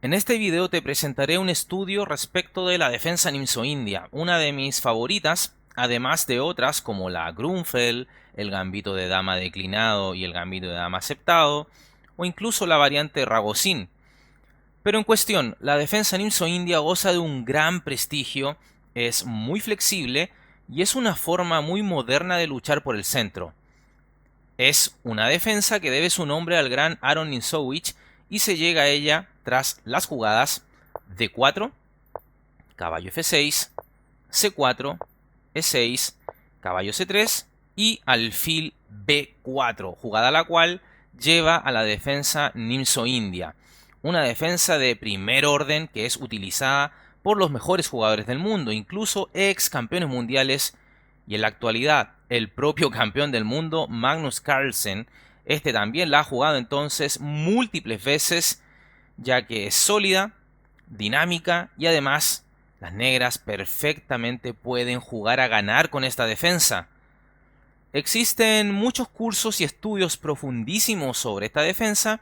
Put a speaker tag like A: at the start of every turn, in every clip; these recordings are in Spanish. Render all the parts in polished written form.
A: En este video te presentaré un estudio respecto de la defensa nimzo-india, una de mis favoritas, además de otras como la Grunfeld, el gambito de dama declinado y el gambito de dama aceptado, o incluso la variante Ragozin. Pero en cuestión, la defensa nimzo-india goza de un gran prestigio, es muy flexible y es una forma muy moderna de luchar por el centro. Es una defensa que debe su nombre al gran Aaron Nimzowitsch y se llega a ella tras las jugadas D4, caballo F6, C4, E6, caballo C3 y alfil B4, jugada la cual lleva a la defensa nimzo-india. Una defensa de primer orden que es utilizada por los mejores jugadores del mundo, incluso ex campeones mundiales y en la actualidad el propio campeón del mundo Magnus Carlsen. Este también la ha jugado entonces múltiples veces, ya que es sólida, dinámica y además las negras perfectamente pueden jugar a ganar con esta defensa. Existen muchos cursos y estudios profundísimos sobre esta defensa,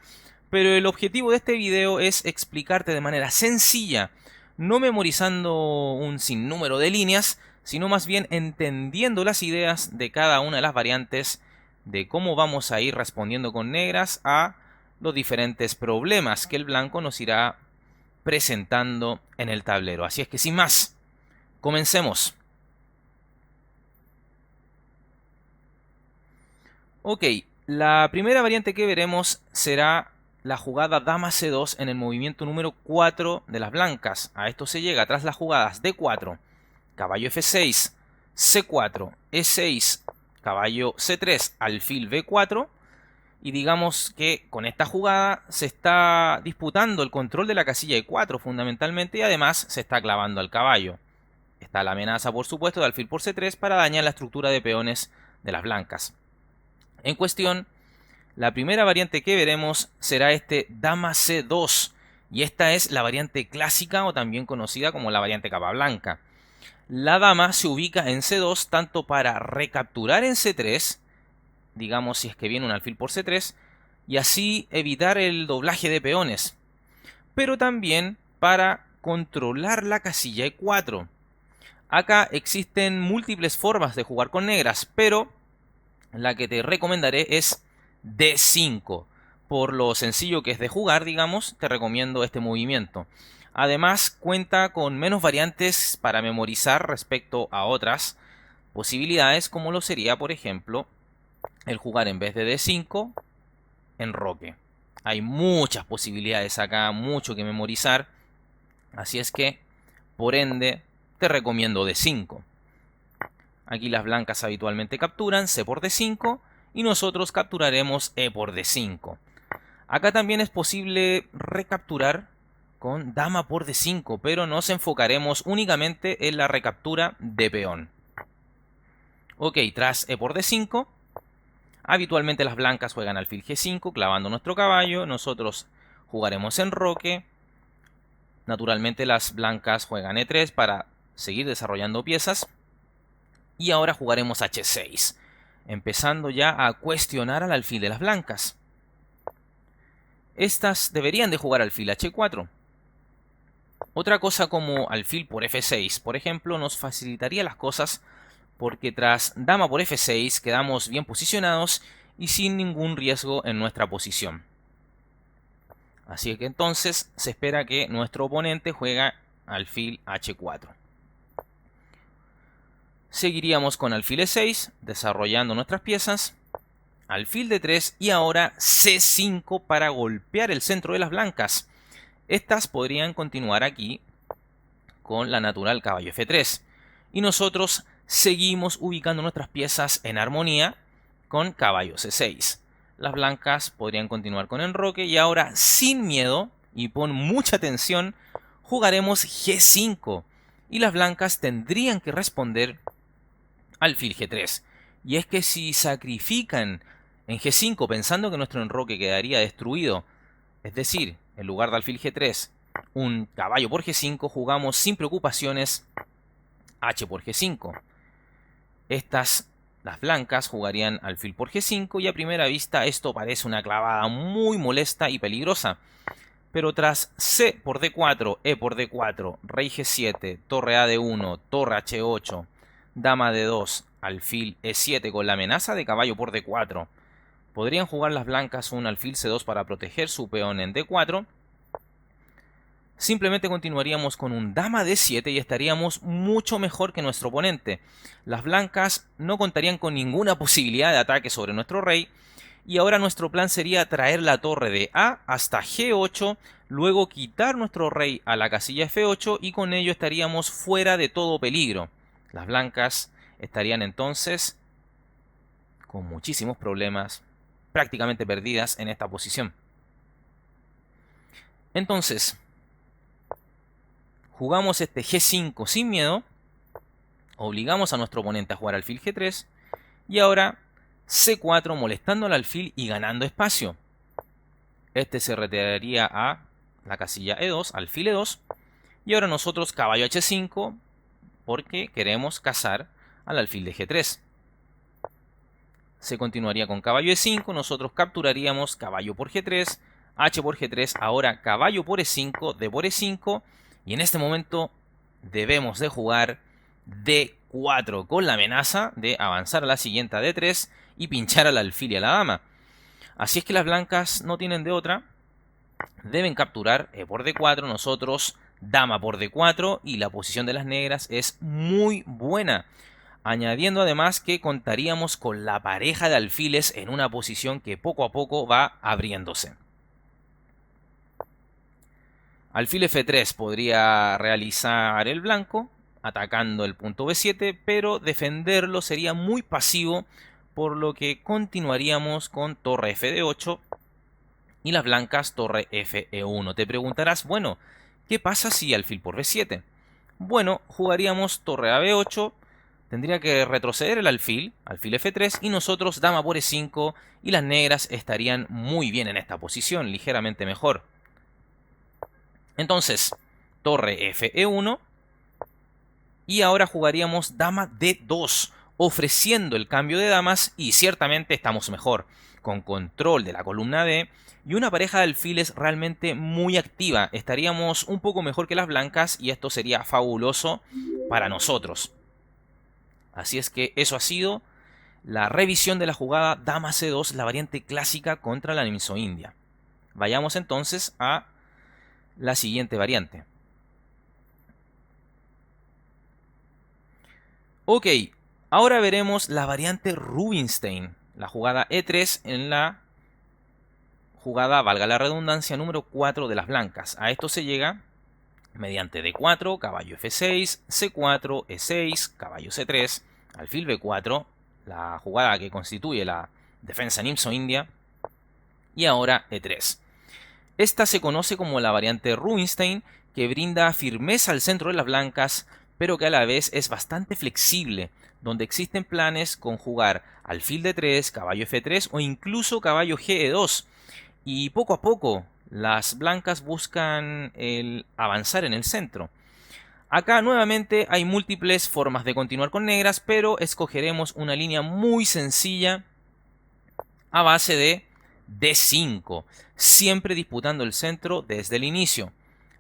A: pero el objetivo de este video es explicarte de manera sencilla, no memorizando un sinnúmero de líneas, sino más bien entendiendo las ideas de cada una de las variantes, de cómo vamos a ir respondiendo con negras a los diferentes problemas que el blanco nos irá presentando en el tablero. Así es que sin más, comencemos. Ok, la primera variante que veremos será la jugada dama c2 en el movimiento número 4 de las blancas. A esto se llega tras las jugadas d4, caballo f6, c4, e6, caballo c3, alfil b4. Y digamos que con esta jugada se está disputando el control de la casilla e4 fundamentalmente y además se está clavando al caballo. Está la amenaza, por supuesto, de alfil por c3 para dañar la estructura de peones de las blancas. En cuestión, la primera variante que veremos será este dama c2 y esta es la variante clásica o también conocida como la variante capa blanca. La dama se ubica en c2 tanto para recapturar en c3, digamos si es que viene un alfil por c3, y así evitar el doblaje de peones, pero también para controlar la casilla e4. Acá existen múltiples formas de jugar con negras, pero la que te recomendaré es D5. Por lo sencillo que es de jugar, digamos, te recomiendo este movimiento. Además, cuenta con menos variantes para memorizar respecto a otras posibilidades, como lo sería, por ejemplo, el jugar en vez de D5, enroque. Hay muchas posibilidades acá, mucho que memorizar. Así es que, por ende, te recomiendo D5. Aquí las blancas habitualmente capturan C por D5 y nosotros capturaremos E por D5. Acá también es posible recapturar con dama por D5, pero nos enfocaremos únicamente en la recaptura de peón. Ok, tras E por D5, habitualmente las blancas juegan alfil G5, clavando nuestro caballo. Nosotros jugaremos enroque. Naturalmente las blancas juegan E3 para seguir desarrollando piezas. Y ahora jugaremos H6, empezando ya a cuestionar al alfil de las blancas. Estas deberían de jugar alfil H4. Otra cosa como alfil por F6, por ejemplo, nos facilitaría las cosas porque tras dama por F6 quedamos bien posicionados y sin ningún riesgo en nuestra posición. Así que entonces se espera que nuestro oponente juegue alfil H4. Seguiríamos con alfil E6, desarrollando nuestras piezas, alfil D3 y ahora C5 para golpear el centro de las blancas. Estas podrían continuar aquí con la natural caballo F3. Y nosotros seguimos ubicando nuestras piezas en armonía con caballo C6. Las blancas podrían continuar con enroque y ahora sin miedo y pon mucha atención jugaremos G5 y las blancas tendrían que responder alfil G3. Y es que si sacrifican en G5 pensando que nuestro enroque quedaría destruido, es decir, en lugar de alfil G3, un caballo por G5, jugamos sin preocupaciones H por G5. Las blancas jugarían alfil por G5 y a primera vista esto parece una clavada muy molesta y peligrosa. Pero tras C por D4, E por D4, rey G7, torre A D1, torre H8, dama D2, alfil E7 con la amenaza de caballo por D4, podrían jugar las blancas un alfil C2 para proteger su peón en D4. Simplemente continuaríamos con un dama D7 y estaríamos mucho mejor que nuestro oponente. Las blancas no contarían con ninguna posibilidad de ataque sobre nuestro rey. Y ahora nuestro plan sería traer la torre de A hasta G8, luego quitar nuestro rey a la casilla F8 y con ello estaríamos fuera de todo peligro. Las blancas estarían entonces con muchísimos problemas, prácticamente perdidas en esta posición. Entonces, jugamos este G5 sin miedo, obligamos a nuestro oponente a jugar alfil G3 y ahora C4 molestando al alfil y ganando espacio. Este se retiraría a la casilla E2, alfil E2, y ahora nosotros caballo H5 porque queremos cazar al alfil de G3. Se continuaría con caballo E5, nosotros capturaríamos caballo por G3, H por G3, ahora caballo por E5, D por E5, y en este momento debemos de jugar D4 con la amenaza de avanzar a la siguiente a D3 y pinchar al alfil y a la dama. Así es que las blancas no tienen de otra, deben capturar E por D4, nosotros dama por D4 y la posición de las negras es muy buena. Añadiendo además que contaríamos con la pareja de alfiles en una posición que poco a poco va abriéndose. Alfil F3 podría realizar el blanco, atacando el punto B7, pero defenderlo sería muy pasivo, por lo que continuaríamos con torre F de 8 y las blancas torre F E1. Te preguntarás, bueno, ¿qué pasa si alfil por B7? Bueno, jugaríamos torre A B8, tendría que retroceder el alfil F3 y nosotros dama por E5 y las negras estarían muy bien en esta posición, ligeramente mejor. Entonces, torre F E1 y ahora jugaríamos dama D2, ofreciendo el cambio de damas y ciertamente estamos mejor, con control de la columna D y una pareja de alfiles realmente muy activa. Estaríamos un poco mejor que las blancas y esto sería fabuloso para nosotros. Así es que eso ha sido la revisión de la jugada dama C2, la variante clásica contra la Nimzo-India. Vayamos entonces a la siguiente variante. Ok, ahora veremos la variante Rubinstein, la jugada E3 en la jugada, valga la redundancia, número 4 de las blancas. A esto se llega mediante D4, caballo F6, C4, E6, caballo C3, alfil B4, la jugada que constituye la defensa Nimzo-India, y ahora E3. Esta se conoce como la variante Rubinstein, que brinda firmeza al centro de las blancas, pero que a la vez es bastante flexible, donde existen planes con jugar alfil D3, caballo F3 o incluso caballo GE2. Y poco a poco las blancas buscan el avanzar en el centro. Acá nuevamente hay múltiples formas de continuar con negras, pero escogeremos una línea muy sencilla a base de D5, siempre disputando el centro desde el inicio.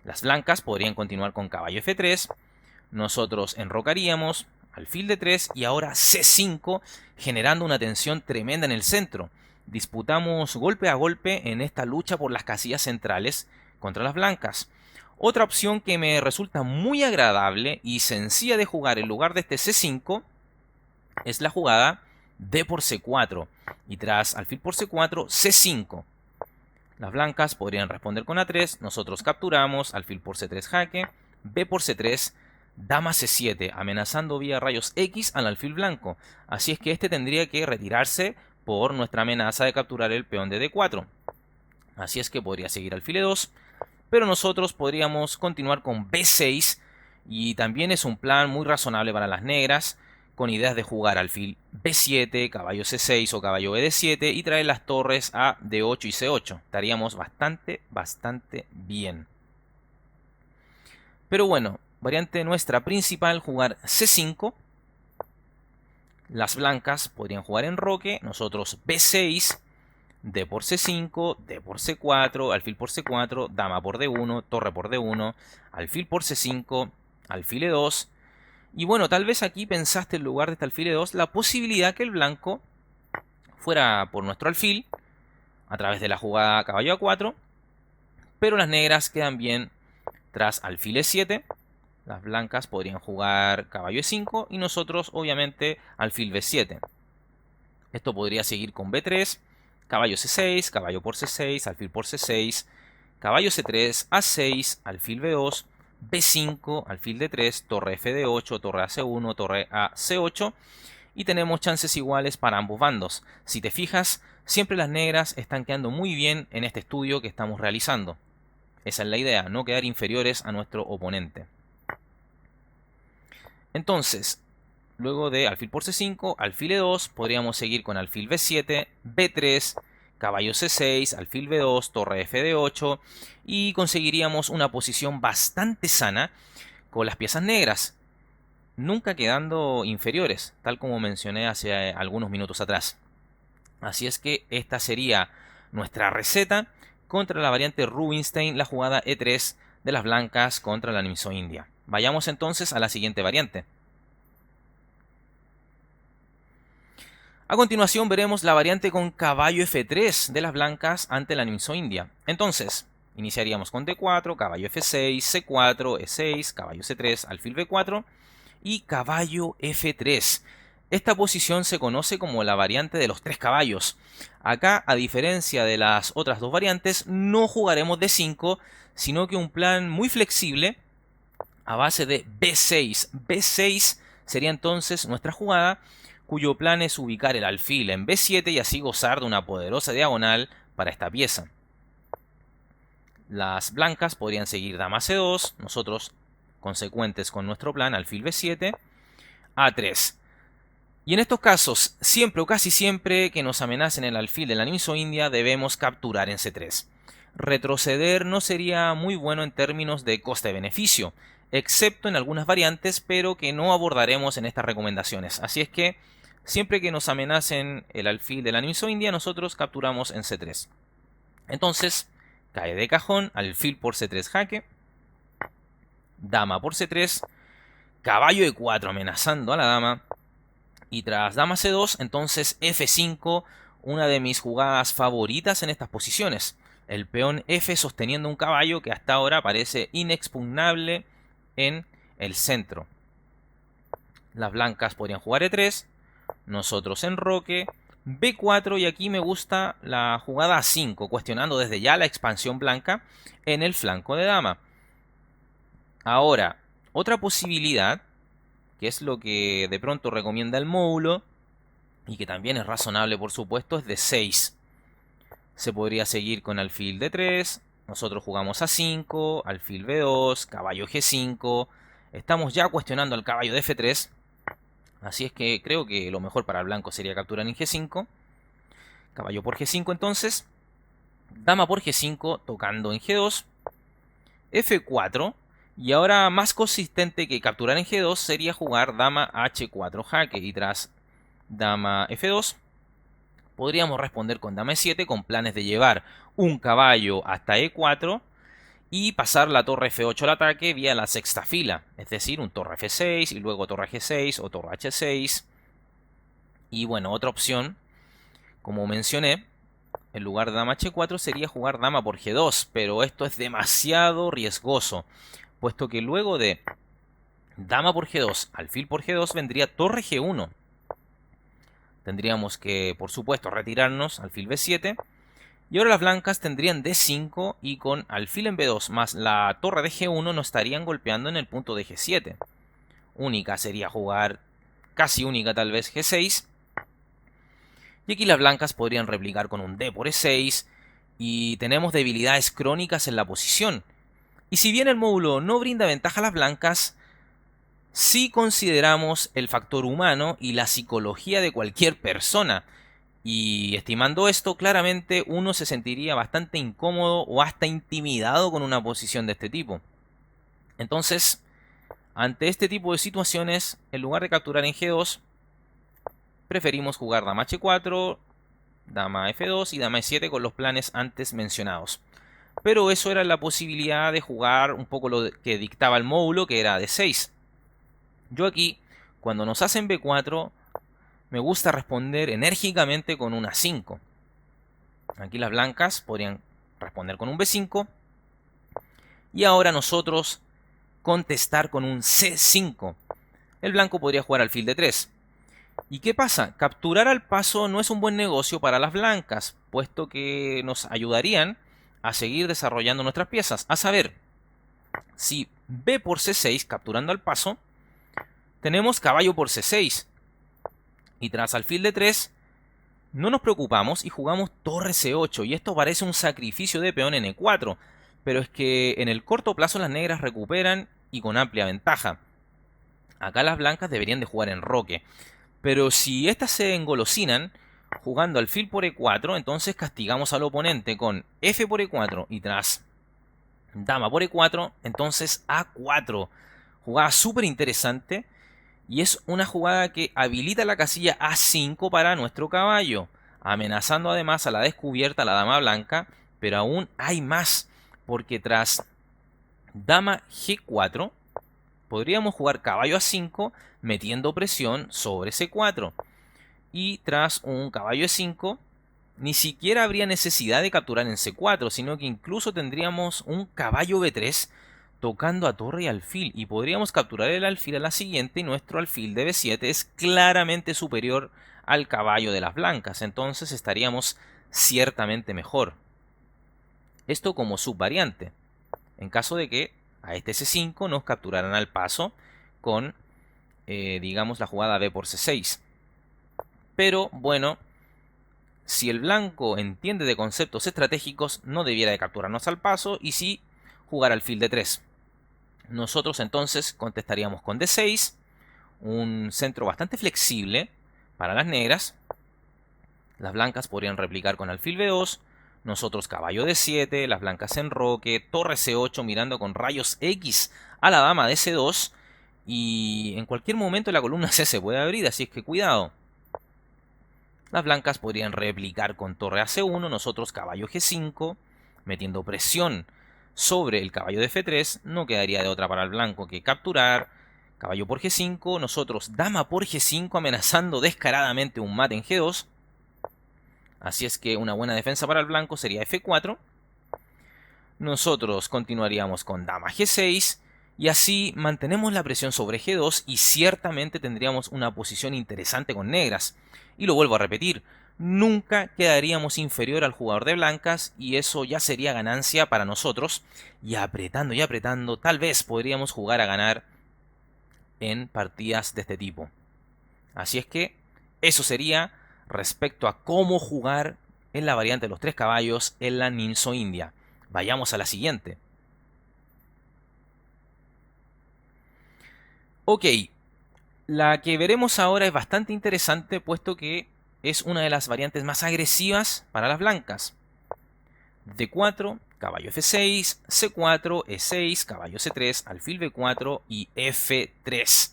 A: Las blancas podrían continuar con caballo F3, nosotros enrocaríamos alfil D3 y ahora C5, generando una tensión tremenda en el centro. Disputamos golpe a golpe en esta lucha por las casillas centrales contra las blancas. Otra opción que me resulta muy agradable y sencilla de jugar en lugar de este C5 es la jugada D por C4 y tras alfil por C4, C5. Las blancas podrían responder con A3, nosotros capturamos, alfil por C3 jaque, B por C3, dama C7, amenazando vía rayos X al alfil blanco. Así es que este tendría que retirarse por nuestra amenaza de capturar el peón de D4. Así es que podría seguir alfil E2, pero nosotros podríamos continuar con B6 y también es un plan muy razonable para las negras, con ideas de jugar alfil B7, caballo C6 o caballo BD7 y traer las torres a D8 y C8. Estaríamos bastante bien. Pero bueno, variante nuestra principal, jugar C5. Las blancas podrían jugar enroque, nosotros B6, D por C5, D por C4, alfil por C4, dama por D1, torre por D1, alfil por C5, alfil E2. Y bueno, tal vez aquí pensaste en lugar de este alfil E2 la posibilidad que el blanco fuera por nuestro alfil a través de la jugada caballo A4, pero las negras quedan bien tras alfil E7. Las blancas podrían jugar caballo E5 y nosotros obviamente alfil B7. Esto podría seguir con B3, caballo C6, caballo por C6, alfil por C6, caballo C3, A6, alfil B2, B5, alfil D3, torre FD8, torre AC1, torre a C8 y tenemos chances iguales para ambos bandos. Si te fijas, siempre las negras están quedando muy bien en este estudio que estamos realizando. Esa es la idea, no quedar inferiores a nuestro oponente. Entonces, luego de alfil por C5, alfil E2, podríamos seguir con alfil B7, B3, caballo C6, alfil B2, torre FD8 y conseguiríamos una posición bastante sana con las piezas negras, nunca quedando inferiores, tal como mencioné hace algunos minutos atrás. Así es que esta sería nuestra receta contra la variante Rubinstein, la jugada E3 de las blancas contra la Nimzo India. Vayamos entonces a la siguiente variante. A continuación veremos la variante con caballo F3 de las blancas ante la Nimzo India. Entonces, iniciaríamos con D4, caballo F6, C4, E6, caballo C3, alfil B4 y caballo F3. Esta posición se conoce como la variante de los tres caballos. Acá, a diferencia de las otras dos variantes, no jugaremos D5, sino que un plan muy flexible a base de B6. B6 sería entonces nuestra jugada, cuyo plan es ubicar el alfil en B7 y así gozar de una poderosa diagonal para esta pieza. Las blancas podrían seguir dama C2, nosotros consecuentes con nuestro plan, alfil B7, A3. Y en estos casos, siempre o casi siempre que nos amenacen el alfil de la Nimzo India, debemos capturar en C3. Retroceder no sería muy bueno en términos de coste-beneficio, excepto en algunas variantes, pero que no abordaremos en estas recomendaciones. Así es que, siempre que nos amenacen el alfil de la Nimzo India, nosotros capturamos en C3. Entonces, cae de cajón, alfil por C3 jaque, dama por C3, caballo E4 amenazando a la dama, y tras dama C2, entonces F5, una de mis jugadas favoritas en estas posiciones. El peón F sosteniendo un caballo que hasta ahora parece inexpugnable en el centro. Las blancas podrían jugar E3, nosotros enroque, B4 y aquí me gusta la jugada A5, cuestionando desde ya la expansión blanca en el flanco de dama. Ahora, otra posibilidad, que es lo que de pronto recomienda el módulo, y que también es razonable por supuesto, es de 6. Se podría seguir con alfil D3, nosotros jugamos A5, alfil B2, caballo G5, estamos ya cuestionando al caballo de F3, así es que creo que lo mejor para el blanco sería capturar en G5, caballo por G5 entonces, dama por G5 tocando en G2, F4, y ahora más consistente que capturar en G2 sería jugar dama H4 jaque y tras dama F2 podríamos responder con dama E7 con planes de llevar un caballo hasta E4 y pasar la torre F8 al ataque vía la sexta fila, es decir, un torre F6 y luego torre G6 o torre H6. Y bueno, otra opción, como mencioné, en lugar de dama H4 sería jugar dama por G2, pero esto es demasiado riesgoso, puesto que luego de dama por G2, alfil por G2, vendría torre G1. Tendríamos que, por supuesto, retirarnos, alfil B7. Y ahora las blancas tendrían D5 y con alfil en B2 más la torre de G1 nos estarían golpeando en el punto de G7. Única sería jugar, casi única tal vez, G6. Y aquí las blancas podrían replicar con un D por E6. Y tenemos debilidades crónicas en la posición. Y si bien el módulo no brinda ventaja a las blancas, si consideramos el factor humano y la psicología de cualquier persona. Y estimando esto, claramente uno se sentiría bastante incómodo o hasta intimidado con una posición de este tipo. Entonces, ante este tipo de situaciones, en lugar de capturar en G2, preferimos jugar dama H4, dama F2 y dama E7 con los planes antes mencionados. Pero eso era la posibilidad de jugar un poco lo que dictaba el módulo, que era D6. Yo aquí, cuando nos hacen B4, me gusta responder enérgicamente con una 5. Aquí las blancas podrían responder con un B5. Y ahora nosotros contestar con un C5. El blanco podría jugar alfil D3. ¿Y qué pasa? Capturar al paso no es un buen negocio para las blancas, puesto que nos ayudarían a seguir desarrollando nuestras piezas. A saber, si B por C6, capturando al paso, tenemos caballo por C6. Y tras alfil D3, no nos preocupamos y jugamos torre C8. Y esto parece un sacrificio de peón en E4. Pero es que en el corto plazo las negras recuperan y con amplia ventaja. Acá las blancas deberían de jugar en roque. Pero si estas se engolosinan jugando alfil por E4, entonces castigamos al oponente con F por E4 y tras dama por E4, entonces A4. Jugada súper interesante y es una jugada que habilita la casilla A5 para nuestro caballo, amenazando además a la descubierta la dama blanca, pero aún hay más, porque tras dama G4 podríamos jugar caballo A5 metiendo presión sobre C4. Y tras un caballo E5, ni siquiera habría necesidad de capturar en C4, sino que incluso tendríamos un caballo B3 tocando a torre y alfil. Y podríamos capturar el alfil a la siguiente y nuestro alfil de B7 es claramente superior al caballo de las blancas. Entonces estaríamos ciertamente mejor. Esto como subvariante. En caso de que a este C5 nos capturaran al paso con, digamos, la jugada B por C6. Pero, bueno, si el blanco entiende de conceptos estratégicos, no debiera de capturarnos al paso y sí jugar alfil D3. Nosotros entonces contestaríamos con D6, un centro bastante flexible para las negras. Las blancas podrían replicar con alfil B2, nosotros caballo D7, las blancas en roque, torre C8 mirando con rayos X a la dama de C2 y en cualquier momento la columna C se puede abrir, así es que cuidado. Las blancas podrían replicar con torre a C1, nosotros caballo G5, metiendo presión sobre el caballo de F3, no quedaría de otra para el blanco que capturar. Caballo por G5, nosotros dama por G5 amenazando descaradamente un mate en G2. Así es que una buena defensa para el blanco sería F4. Nosotros continuaríamos con dama G6 y así mantenemos la presión sobre G2 y ciertamente tendríamos una posición interesante con negras. Y lo vuelvo a repetir, nunca quedaríamos inferior al jugador de blancas y eso ya sería ganancia para nosotros. Y apretando, tal vez podríamos jugar a ganar en partidas de este tipo. Así es que eso sería respecto a cómo jugar en la variante de los 3 caballos en la Nimzo India. Vayamos a la siguiente. Ok, la que veremos ahora es bastante interesante puesto que es una de las variantes más agresivas para las blancas. D4, caballo F6, C4, E6, caballo C3, alfil B4 y F3.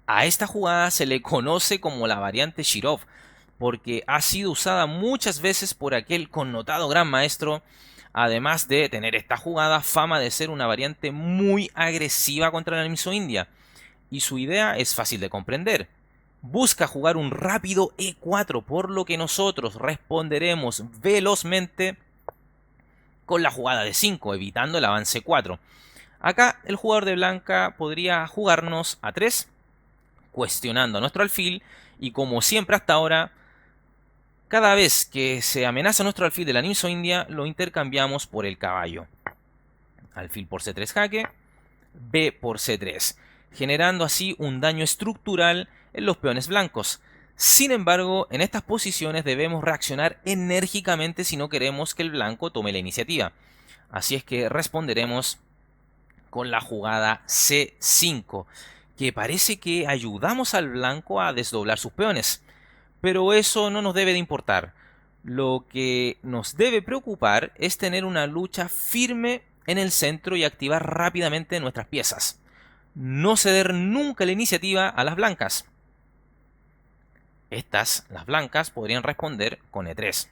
A: A esta jugada se le conoce como la variante Shirov, porque ha sido usada muchas veces por aquel connotado gran maestro, además de tener esta jugada fama de ser una variante muy agresiva contra la Nimzo India. Y su idea es fácil de comprender. Busca jugar un rápido E4, por lo que nosotros responderemos velozmente con la jugada de 5, evitando el avance 4. Acá el jugador de blanca podría jugarnos a 3, cuestionando nuestro alfil, y como siempre hasta ahora, cada vez que se amenaza nuestro alfil de la Nimzo India, lo intercambiamos por el caballo. Alfil por C3 jaque, B por C3, generando así un daño estructural en los peones blancos. Sin embargo, en estas posiciones debemos reaccionar enérgicamente si no queremos que el blanco tome la iniciativa. Así es que responderemos con la jugada C5, que parece que ayudamos al blanco a desdoblar sus peones. Pero eso no nos debe de importar. Lo que nos debe preocupar es tener una lucha firme en el centro y activar rápidamente nuestras piezas. No ceder nunca la iniciativa a las blancas. Estas, las blancas, podrían responder con E3.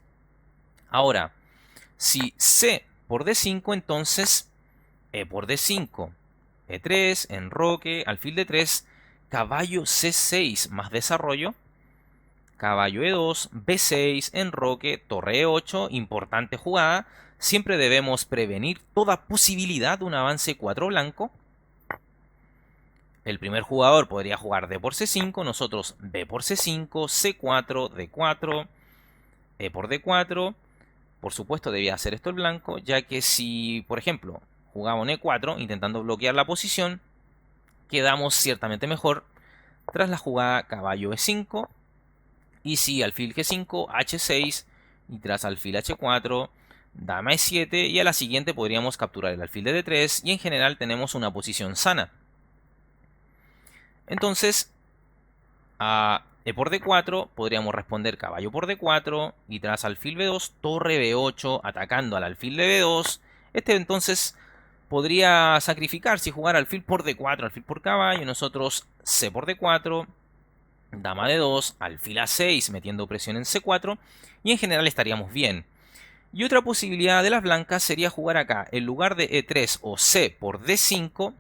A: Ahora, si C por D5, entonces E por D5, E3, enroque, alfil D3, caballo C6 más desarrollo, caballo E2, B6, enroque, torre E8, importante jugada. Siempre debemos prevenir toda posibilidad de un avance 4 blanco. El primer jugador podría jugar D por C5, nosotros B por C5, C4, D4, E por D4. Por supuesto debía hacer esto el blanco, ya que si, por ejemplo, jugaba un E4 intentando bloquear la posición, quedamos ciertamente mejor tras la jugada caballo E5, y si alfil G5, H6, y tras alfil H4, dama E7, y a la siguiente podríamos capturar el alfil de D3, y en general tenemos una posición sana. Entonces, a E por D4 podríamos responder caballo por D4 y tras alfil B2, torre B8 atacando al alfil de B2. Este entonces podría sacrificar si jugara alfil por D4, alfil por caballo, nosotros C por D4, dama D2, alfil A6 metiendo presión en C4 y en general estaríamos bien. Y otra posibilidad de las blancas sería jugar acá, en lugar de E3 o C por D5,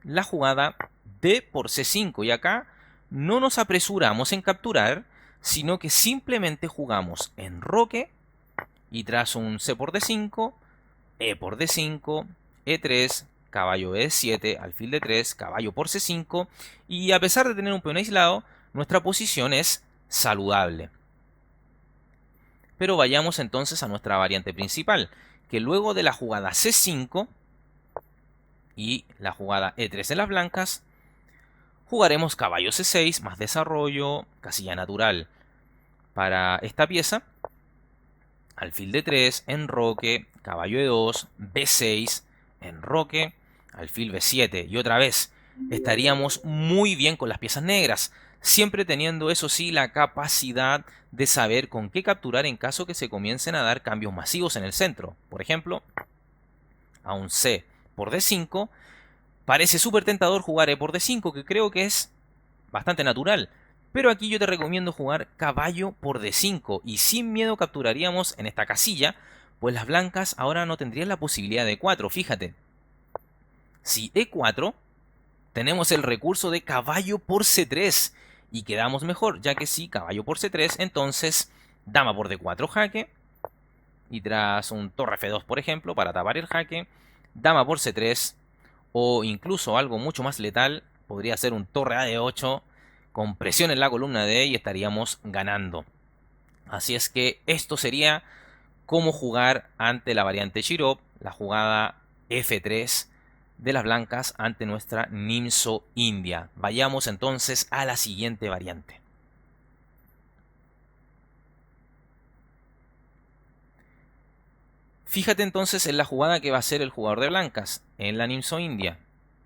A: la jugada D por C5. Y acá no nos apresuramos en capturar, sino que simplemente jugamos enroque y tras un C por D5, E por D5, E3, caballo E7, alfil D3, caballo por C5. Y a pesar de tener un peón aislado, nuestra posición es saludable. Pero vayamos entonces a nuestra variante principal, que luego de la jugada C5 y la jugada E3 en las blancas, jugaremos caballo C6 más desarrollo, casilla natural para esta pieza, alfil D3, enroque, caballo E2, B6, enroque, alfil B7 y otra vez estaríamos muy bien con las piezas negras, siempre teniendo eso sí la capacidad de saber con qué capturar en caso que se comiencen a dar cambios masivos en el centro. Por ejemplo, a un C por D5, parece súper tentador jugar E por D5, que creo que es bastante natural. Pero aquí yo te recomiendo jugar caballo por D5 y sin miedo capturaríamos en esta casilla, pues las blancas ahora no tendrían la posibilidad de E4. Fíjate, si E4 tenemos el recurso de caballo por C3 y quedamos mejor, ya que si caballo por C3, entonces dama por D4 jaque y tras un torre F2 por ejemplo para tapar el jaque, dama por C3 o incluso algo mucho más letal, podría ser un torre A de 8 con presión en la columna de E y estaríamos ganando. Así es que esto sería cómo jugar ante la variante Shirov, la jugada F3 de las blancas ante nuestra Nimzo India. Vayamos entonces a la siguiente variante. Fíjate entonces en la jugada que va a hacer el jugador de blancas en la Nimzo India.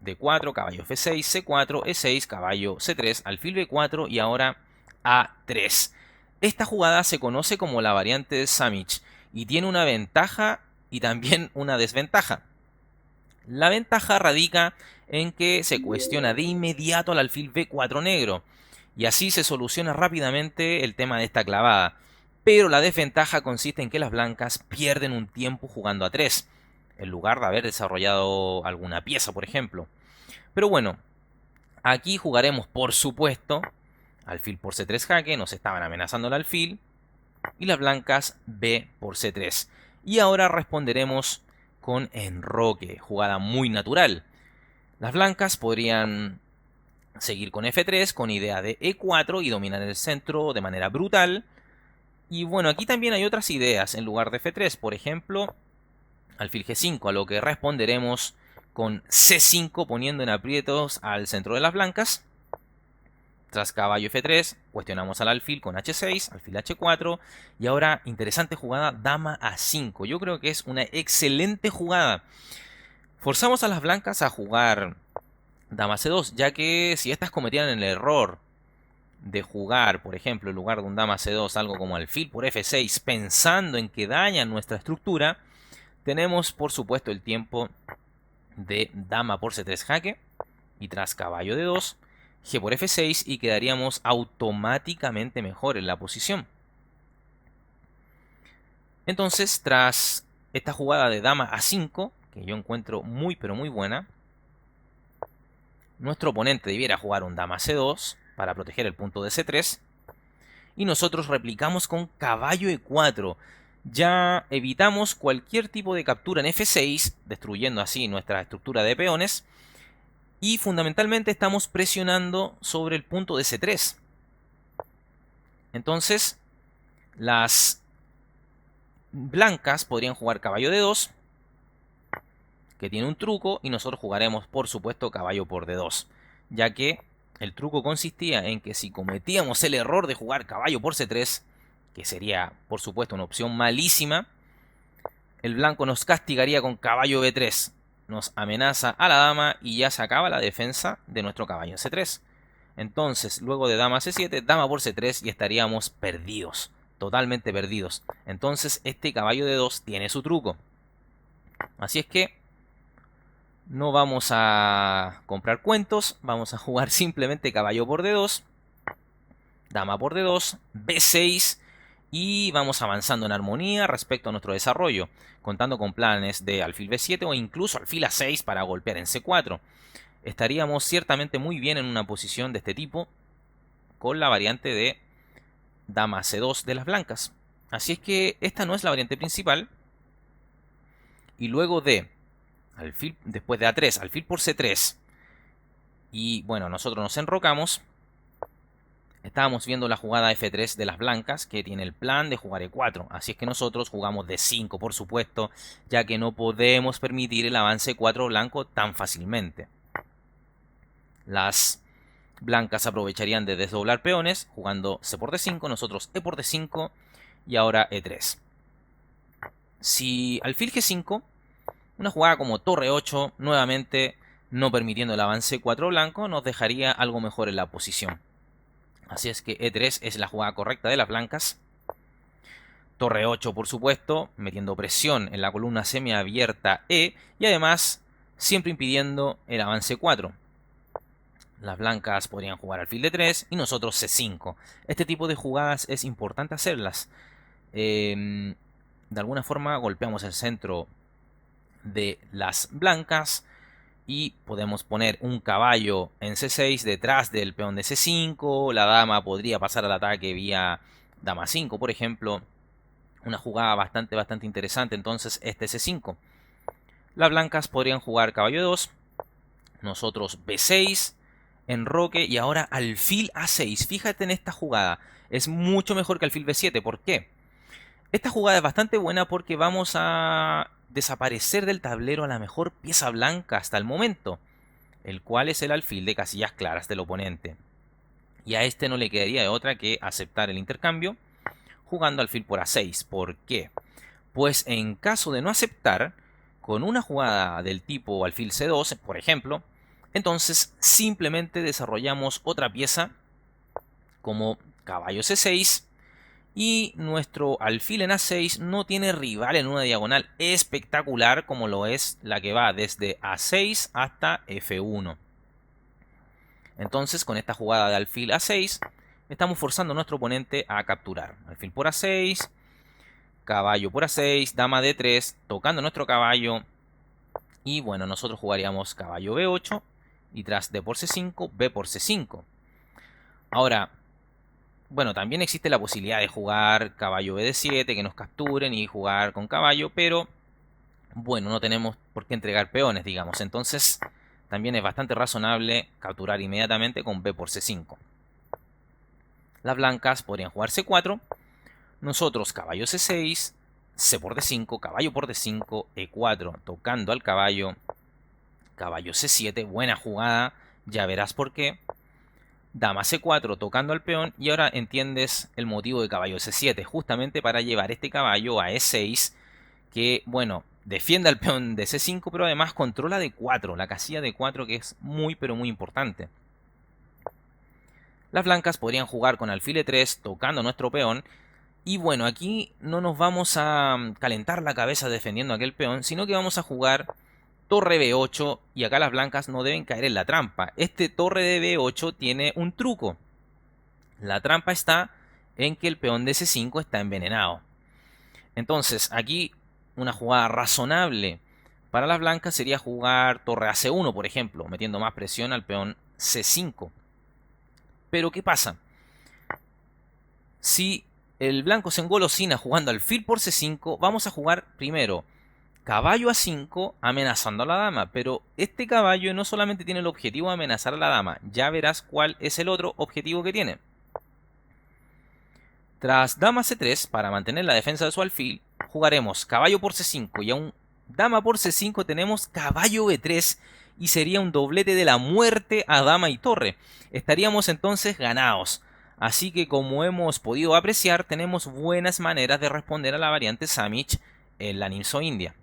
A: D4, caballo F6, C4, E6, caballo C3, alfil B4 y ahora A3. Esta jugada se conoce como la variante de Samic y tiene una ventaja y también una desventaja. La ventaja radica en que se cuestiona de inmediato al alfil B4 negro y así se soluciona rápidamente el tema de esta clavada. Pero la desventaja consiste en que las blancas pierden un tiempo jugando a 3, en lugar de haber desarrollado alguna pieza, por ejemplo. Pero bueno, aquí jugaremos, por supuesto, alfil por C3 jaque, nos estaban amenazando el alfil, y las blancas B por C3. Y ahora responderemos con enroque, jugada muy natural. Las blancas podrían seguir con F3, con idea de E4 y dominar el centro de manera brutal. Y bueno, aquí también hay otras ideas en lugar de F3. Por ejemplo, alfil G5, a lo que responderemos con C5 poniendo en aprietos al centro de las blancas. Tras caballo F3, cuestionamos al alfil con H6, alfil H4. Y ahora, interesante jugada, dama A5. Yo creo que es una excelente jugada. Forzamos a las blancas a jugar dama C2, ya que si estas cometieran el error de jugar, por ejemplo, en lugar de un dama C2, algo como alfil por F6, pensando en que dañan nuestra estructura, tenemos por supuesto el tiempo de dama por C3 jaque y tras caballo D2, G por F6 y quedaríamos automáticamente mejor en la posición. Entonces, tras esta jugada de dama A5, que yo encuentro muy pero muy buena, nuestro oponente debiera jugar un dama C2 para proteger el punto de C3. Y nosotros replicamos con caballo E4. Ya evitamos cualquier tipo de captura en F6, destruyendo así nuestra estructura de peones. Y fundamentalmente estamos presionando sobre el punto de C3. Entonces, las blancas podrían jugar caballo D2, que tiene un truco, y nosotros jugaremos, por supuesto, caballo por D2, ya que el truco consistía en que si cometíamos el error de jugar caballo por C3, que sería, por supuesto, una opción malísima, el blanco nos castigaría con caballo B3, nos amenaza a la dama y ya se acaba la defensa de nuestro caballo en C3. Entonces, luego de dama C7, dama por C3 y estaríamos perdidos, totalmente perdidos. Entonces, este caballo D2 tiene su truco. Así es que no vamos a comprar cuentos, vamos a jugar simplemente caballo por D2, dama por D2, B6 y vamos avanzando en armonía respecto a nuestro desarrollo, contando con planes de alfil B7 o incluso alfil A6 para golpear en C4. Estaríamos ciertamente muy bien en una posición de este tipo con la variante de dama C2 de las blancas. Así es que esta no es la variante principal y luego de alfil, después de A3, alfil por C3 y bueno, nosotros nos enrocamos. Estábamos viendo la jugada F3 de las blancas, que tiene el plan de jugar E4. Así es que nosotros jugamos D5, por supuesto, ya que no podemos permitir el avance 4 blanco tan fácilmente. Las blancas aprovecharían de desdoblar peones, jugando C por D5, nosotros E por D5 y ahora E3. Si alfil G5, una jugada como torre 8, nuevamente no permitiendo el avance 4 blanco, nos dejaría algo mejor en la posición. Así es que E3 es la jugada correcta de las blancas. Torre 8, por supuesto, metiendo presión en la columna semiabierta E y además siempre impidiendo el avance 4. Las blancas podrían jugar alfil D3 y nosotros C5. Este tipo de jugadas es importante hacerlas. De alguna forma golpeamos el centro de las blancas y podemos poner un caballo en C6 detrás del peón de C5. La dama podría pasar al ataque vía dama 5, por ejemplo. Una jugada bastante interesante. Entonces este C5. Las blancas podrían jugar caballo 2. Nosotros B6. Enroque y ahora alfil A6. Fíjate en esta jugada. Es mucho mejor que alfil B7. ¿Por qué? Esta jugada es bastante buena porque vamos a desaparecer del tablero a la mejor pieza blanca hasta el momento, el cual es el alfil de casillas claras del oponente. Y a este no le quedaría de otra que aceptar el intercambio jugando alfil por A6. ¿Por qué? Pues en caso de no aceptar, con una jugada del tipo alfil C2, por ejemplo, entonces simplemente desarrollamos otra pieza como caballo C6 y nuestro alfil en A6 no tiene rival en una diagonal espectacular como lo es la que va desde A6 hasta F1. Entonces con esta jugada de alfil A6 estamos forzando a nuestro oponente a capturar. Alfil por A6, caballo por A6, dama D3, tocando nuestro caballo. Y bueno, nosotros jugaríamos caballo B8 y tras D por C5, B por C5. Ahora, bueno, también existe la posibilidad de jugar caballo BD7, que nos capturen y jugar con caballo, pero bueno, no tenemos por qué entregar peones, digamos. Entonces, también es bastante razonable capturar inmediatamente con B por C5. Las blancas podrían jugar C4. Nosotros caballo C6, C por D5, caballo por D5, E4, tocando al caballo. Caballo C7, buena jugada, ya verás por qué. Dama C4 tocando al peón y ahora entiendes el motivo de caballo C7, justamente para llevar este caballo a E6 que, bueno, defiende al peón de C5 pero además controla D4, la casilla D4 que es muy pero muy importante. Las blancas podrían jugar con alfil E3 tocando nuestro peón y bueno, aquí no nos vamos a calentar la cabeza defendiendo aquel peón, sino que vamos a jugar torre B8 y acá las blancas no deben caer en la trampa. Este torre de B8 tiene un truco. La trampa está en que el peón de C5 está envenenado. Entonces aquí una jugada razonable para las blancas sería jugar torre a C1, por ejemplo, metiendo más presión al peón C5. Pero ¿qué pasa? Si el blanco se engolosina jugando alfil por C5, vamos a jugar primero caballo a 5 amenazando a la dama. Pero este caballo no solamente tiene el objetivo de amenazar a la dama, ya verás cuál es el otro objetivo que tiene. Tras dama C3, para mantener la defensa de su alfil, jugaremos caballo por C5 y aún dama por C5 tenemos caballo B3 y sería un doblete de la muerte a dama y torre. Estaríamos entonces ganados. Así que como hemos podido apreciar, tenemos buenas maneras de responder a la variante Samish en la Nimzo-India.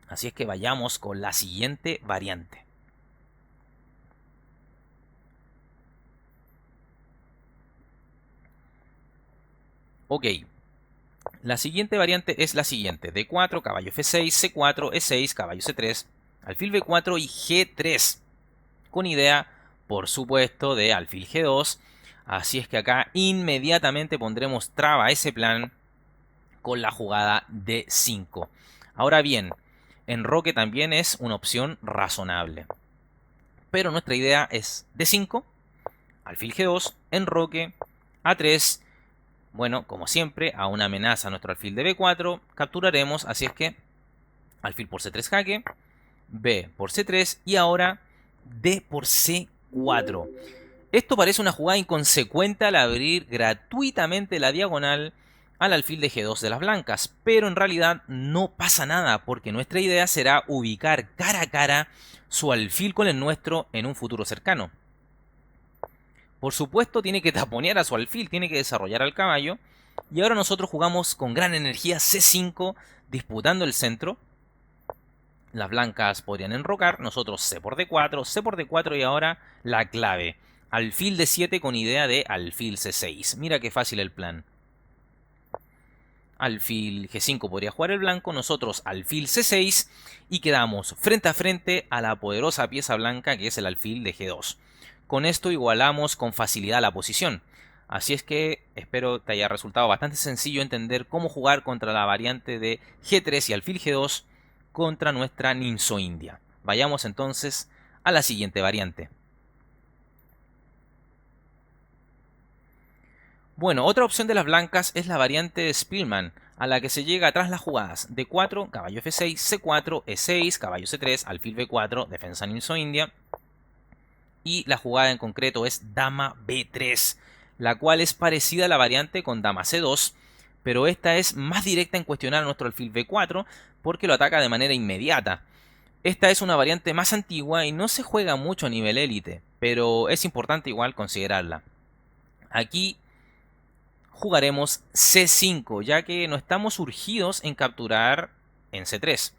A: Así es que vayamos con la siguiente variante. Ok, la siguiente variante es la siguiente. D4, caballo F6, C4, E6, caballo C3, alfil B4 y G3. Con idea, por supuesto, de alfil G2. Así es que acá inmediatamente pondremos traba a ese plan con la jugada D5. Ahora bien, enroque también es una opción razonable. Pero nuestra idea es D5, alfil G2, enroque, A3. Bueno, como siempre, a una amenaza a nuestro alfil de B4, capturaremos, así es que alfil por C3 jaque, B por C3 y ahora D por C4. Esto parece una jugada inconsecuente al abrir gratuitamente la diagonal al alfil de G2 de las blancas, pero en realidad no pasa nada porque nuestra idea será ubicar cara a cara su alfil con el nuestro en un futuro cercano. Por supuesto tiene que taponear a su alfil, tiene que desarrollar al caballo. Y ahora nosotros jugamos con gran energía C5, disputando el centro. Las blancas podrían enrocar, nosotros C por D4, C por D4 y ahora la clave. Alfil D7 con idea de alfil C6. Mira qué fácil el plan. Alfil G5 podría jugar el blanco, nosotros alfil C6 y quedamos frente a frente a la poderosa pieza blanca que es el alfil de G2. Con esto igualamos con facilidad la posición. Así es que espero te haya resultado bastante sencillo entender cómo jugar contra la variante de G3 y alfil G2 contra nuestra Nimzo-India. Vayamos entonces a la siguiente variante. Bueno, otra opción de las blancas es la variante de Spielmann, a la que se llega tras las jugadas D4, caballo F6, C4, E6, caballo C3, alfil B4, defensa Nimzo-India. Y la jugada en concreto es dama B3, la cual es parecida a la variante con dama C2, pero esta es más directa en cuestionar a nuestro alfil B4 porque lo ataca de manera inmediata. Esta es una variante más antigua y no se juega mucho a nivel élite, pero es importante igual considerarla. Aquí jugaremos C5, ya que no estamos urgidos en capturar en C3.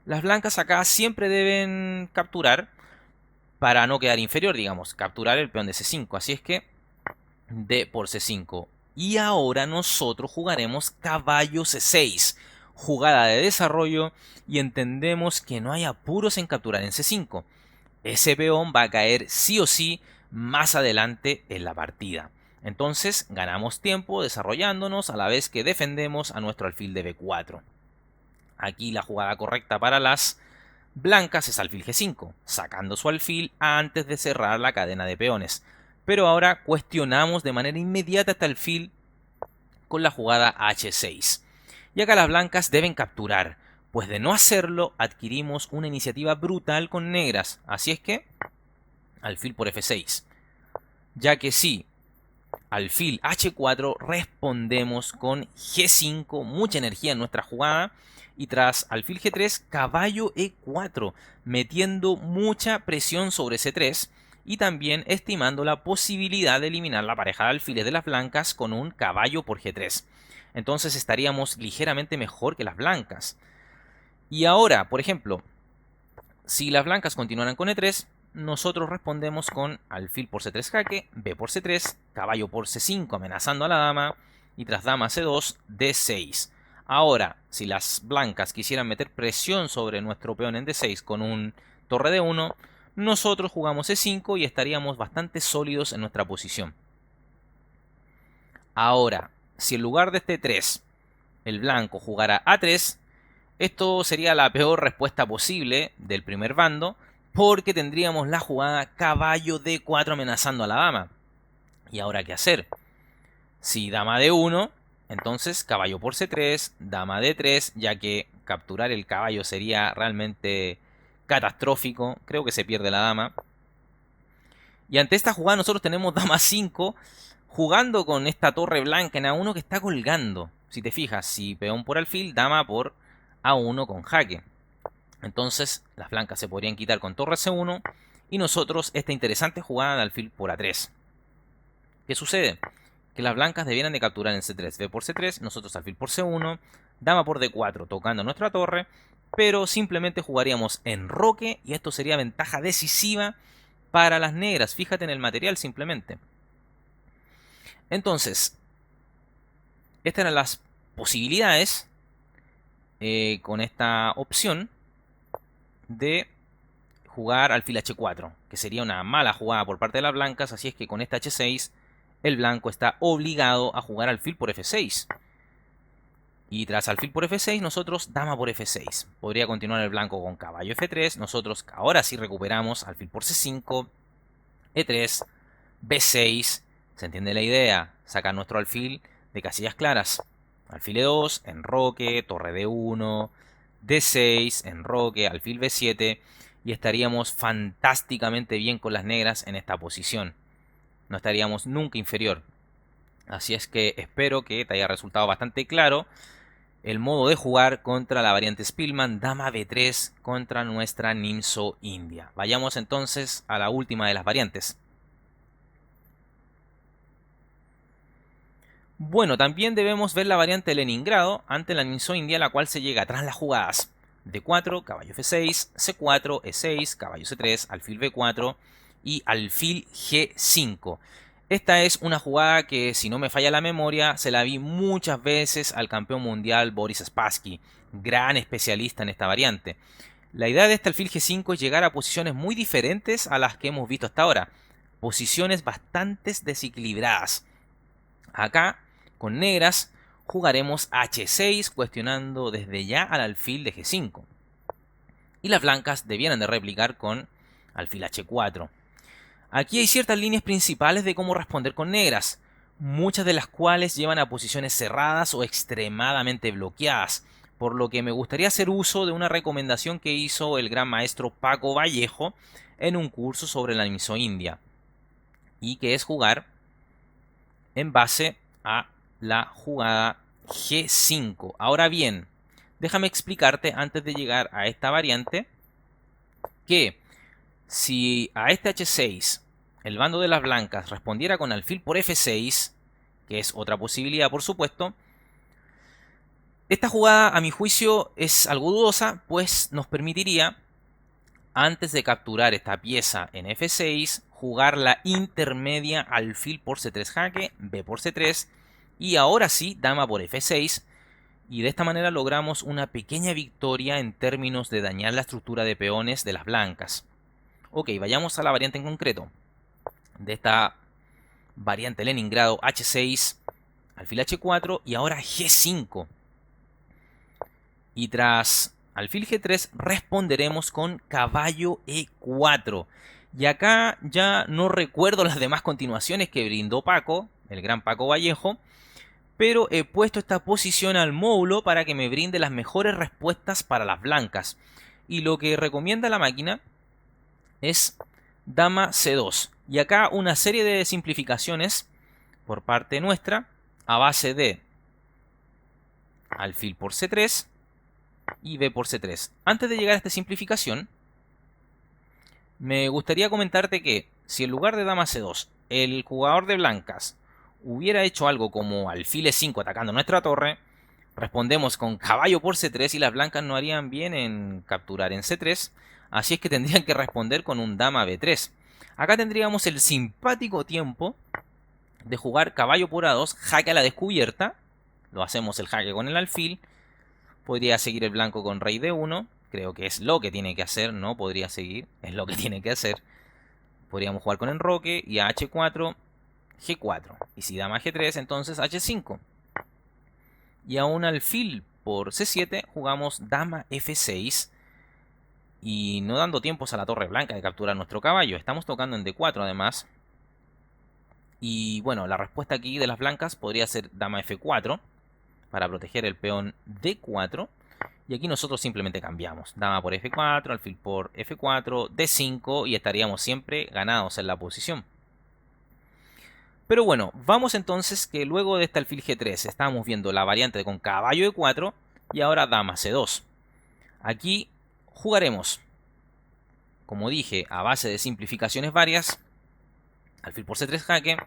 A: Las blancas acá siempre deben capturar para no quedar inferior, digamos, capturar el peón de C5. Así es que D por C5. Y ahora nosotros jugaremos caballo C6, jugada de desarrollo, y entendemos que no hay apuros en capturar en C5. Ese peón va a caer sí o sí más adelante en la partida. Entonces ganamos tiempo desarrollándonos a la vez que defendemos a nuestro alfil de B4. Aquí la jugada correcta para las blancas es alfil G5, sacando su alfil antes de cerrar la cadena de peones. Pero ahora cuestionamos de manera inmediata este alfil con la jugada H6. Y acá las blancas deben capturar, pues de no hacerlo adquirimos una iniciativa brutal con negras. Así es que alfil por F6. Ya que si alfil H4 respondemos con G5, mucha energía en nuestra jugada. Y tras alfil G3, caballo E4, metiendo mucha presión sobre C3 y también estimando la posibilidad de eliminar la pareja de alfiles de las blancas con un caballo por G3. Entonces estaríamos ligeramente mejor que las blancas. Y ahora, por ejemplo, si las blancas continuaran con E3, nosotros respondemos con alfil por C3 jaque, B por C3, caballo por C5 amenazando a la dama y tras dama C2, D6. Ahora, si las blancas quisieran meter presión sobre nuestro peón en D6 con un torre de 1, nosotros jugamos E5 y estaríamos bastante sólidos en nuestra posición. Ahora, si en lugar de este 3 el blanco jugara A3, esto sería la peor respuesta posible del primer bando, porque tendríamos la jugada caballo D4 amenazando a la dama. ¿Y ahora qué hacer? Si dama D1, entonces caballo por C3, dama D3, ya que capturar el caballo sería realmente catastrófico. Creo que se pierde la dama. Y ante esta jugada nosotros tenemos dama 5 jugando con esta torre blanca en A1 que está colgando. Si te fijas, si peón por alfil, dama por A1 con jaque. Entonces las blancas se podrían quitar con torre C1 y nosotros esta interesante jugada de alfil por A3. ¿Qué sucede? Que las blancas debieran de capturar en C3, B por C3, nosotros alfil por C1, dama por D4 tocando nuestra torre, pero simplemente jugaríamos enroque y esto sería ventaja decisiva para las negras. Fíjate en el material simplemente. Entonces, estas eran las posibilidades con esta opción de jugar alfil H4, que sería una mala jugada por parte de las blancas, así es que con esta H6 el blanco está obligado a jugar alfil por F6. Y tras alfil por F6, nosotros dama por F6. Podría continuar el blanco con caballo F3, nosotros ahora sí recuperamos alfil por C5, E3, B6, ¿se entiende la idea? Sacar nuestro alfil de casillas claras. Alfil E2, enroque, torre D1, D6, enroque, alfil B7 y estaríamos fantásticamente bien con las negras en esta posición. No estaríamos nunca inferior. Así es que espero que te haya resultado bastante claro el modo de jugar contra la variante Spielmann, dama B3 contra nuestra Nimzo India. Vayamos entonces a la última de las variantes. Bueno, también debemos ver la variante de Leningrado ante la Nimzo India, la cual se llega tras las jugadas D4, caballo F6, C4, E6, caballo C3, alfil B4 y alfil G5. Esta es una jugada que, si no me falla la memoria, se la vi muchas veces al campeón mundial Boris Spassky, gran especialista en esta variante. La idea de este alfil G5 es llegar a posiciones muy diferentes a las que hemos visto hasta ahora, posiciones bastante desequilibradas. Acá, con negras, jugaremos H6, cuestionando desde ya al alfil de G5. Y las blancas debieran de replicar con alfil H4. Aquí hay ciertas líneas principales de cómo responder con negras, muchas de las cuales llevan a posiciones cerradas o extremadamente bloqueadas, por lo que me gustaría hacer uso de una recomendación que hizo el gran maestro Paco Vallejo en un curso sobre la Nimzo India, y que es jugar en base a la jugada G5. Ahora bien, déjame explicarte antes de llegar a esta variante que si a este H6 el bando de las blancas respondiera con alfil por F6, que es otra posibilidad por supuesto, esta jugada a mi juicio es algo dudosa, pues nos permitiría, antes de capturar esta pieza en F6, jugar la intermedia alfil por C3 jaque, B por C3 y ahora sí dama por F6, y de esta manera logramos una pequeña victoria en términos de dañar la estructura de peones de las blancas. Ok, vayamos a la variante en concreto de esta variante Leningrado: H6, alfil H4 y ahora G5. Y tras alfil G3 responderemos con caballo E4. Y acá ya no recuerdo las demás continuaciones que brindó Paco, el gran Paco Vallejo, pero he puesto esta posición al módulo para que me brinde las mejores respuestas para las blancas. Y lo que recomienda la máquina es dama C2. Y acá una serie de simplificaciones por parte nuestra a base de alfil por C3 y B por C3. Antes de llegar a esta simplificación, me gustaría comentarte que si en lugar de dama C2 el jugador de blancas hubiera hecho algo como alfil E5 atacando nuestra torre, respondemos con caballo por C3 y las blancas no harían bien en capturar en C3, así es que tendrían que responder con un dama B3. Acá tendríamos el simpático tiempo de jugar caballo por A2, jaque a la descubierta, lo hacemos el jaque con el alfil, Podría seguir el blanco con rey D1. Creo que es lo que tiene que hacer. No podría seguir. Es lo que tiene que hacer. Podríamos jugar con enroque y a H4, G4. Y si dama G3, entonces H5. Y a un alfil por C7 jugamos dama F6. Y no dando tiempos a la torre blanca de capturar nuestro caballo. Estamos tocando en D4 además. Y bueno, la respuesta aquí de las blancas podría ser dama F4. Para proteger el peón D4. Y aquí nosotros simplemente cambiamos. Dama por F4, alfil por F4, D5 y estaríamos siempre ganados en la posición. Pero bueno, vamos entonces que luego de este alfil G3 estábamos viendo la variante con caballo E4 y ahora dama C2. Aquí jugaremos, como dije, a base de simplificaciones varias. Alfil por C3 jaque,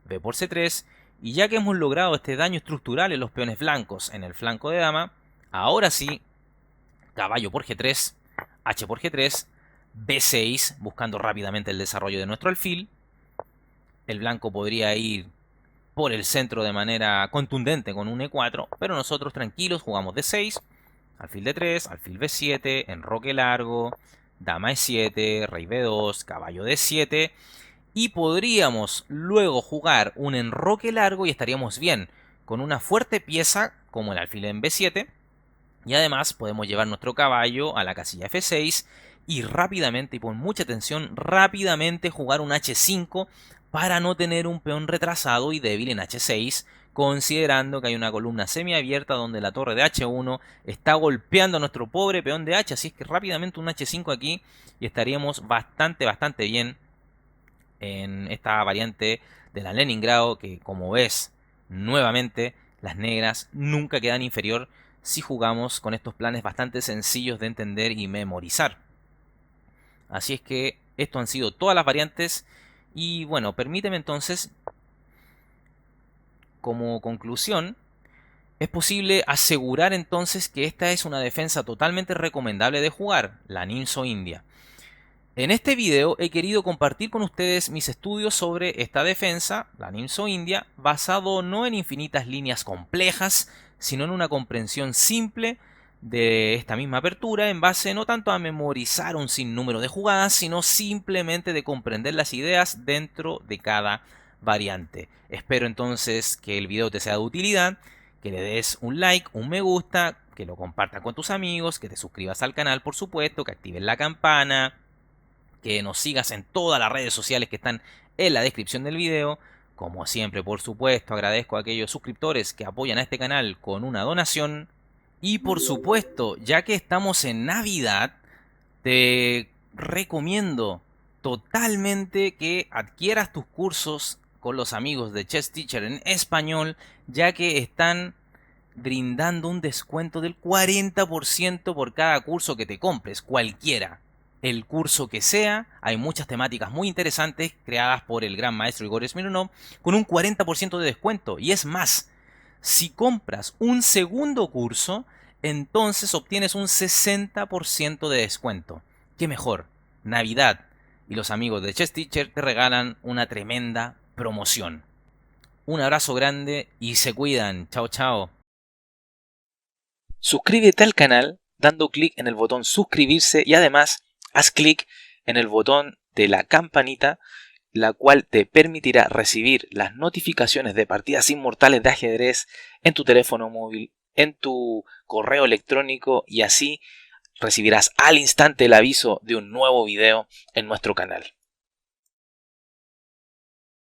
A: B por C3 y ya que hemos logrado este daño estructural en los peones blancos en el flanco de dama, ahora sí, caballo por G3, H por G3, B6, buscando rápidamente el desarrollo de nuestro alfil. El blanco podría ir por el centro de manera contundente con un E4, pero nosotros tranquilos jugamos D6, alfil D3, alfil B7, enroque largo, dama E7, rey B2, caballo D7. Y podríamos luego jugar un enroque largo y estaríamos bien, con una fuerte pieza como el alfil en B7. Y además podemos llevar nuestro caballo a la casilla F6 y rápidamente, y con mucha atención, rápidamente jugar un H5 para no tener un peón retrasado y débil en H6, considerando que hay una columna semiabierta donde la torre de H1 está golpeando a nuestro pobre peón de H. Así es que rápidamente un H5 aquí y estaríamos bastante bien en esta variante de la Leningrado, que como ves, nuevamente las negras nunca quedan inferior si jugamos con estos planes bastante sencillos de entender y memorizar. Así es que esto han sido todas las variantes y bueno, permíteme entonces, como conclusión, es posible asegurar entonces que esta es una defensa totalmente recomendable de jugar, la Nimzo India. En este video he querido compartir con ustedes mis estudios sobre esta defensa, la Nimzo India, basado no en infinitas líneas complejas, sino en una comprensión simple de esta misma apertura, en base no tanto a memorizar un sinnúmero de jugadas, sino simplemente de comprender las ideas dentro de cada variante. Espero entonces que el video te sea de utilidad, que le des un like, un me gusta, que lo compartas con tus amigos, que te suscribas al canal por supuesto, que actives la campana, que nos sigas en todas las redes sociales que están en la descripción del video. Como siempre, por supuesto, agradezco a aquellos suscriptores que apoyan a este canal con una donación. Y por supuesto, ya que estamos en Navidad, te recomiendo totalmente que adquieras tus cursos con los amigos de Chess Teacher en español, ya que están brindando un descuento del 40% por cada curso que te compres, cualquiera. El curso que sea, hay muchas temáticas muy interesantes creadas por el gran maestro Igor Smirnov con un 40% de descuento. Y es más, si compras un segundo curso, entonces obtienes un 60% de descuento. ¿Qué mejor? Navidad y los amigos de Chess Teacher te regalan una tremenda promoción. Un abrazo grande y se cuidan. Chao, chao. Suscríbete al canal dando clic en el botón suscribirse y además haz clic en el botón de la campanita, la cual te permitirá recibir las notificaciones de partidas inmortales de ajedrez en tu teléfono móvil, en tu correo electrónico y así recibirás al instante el aviso de un nuevo video en nuestro canal.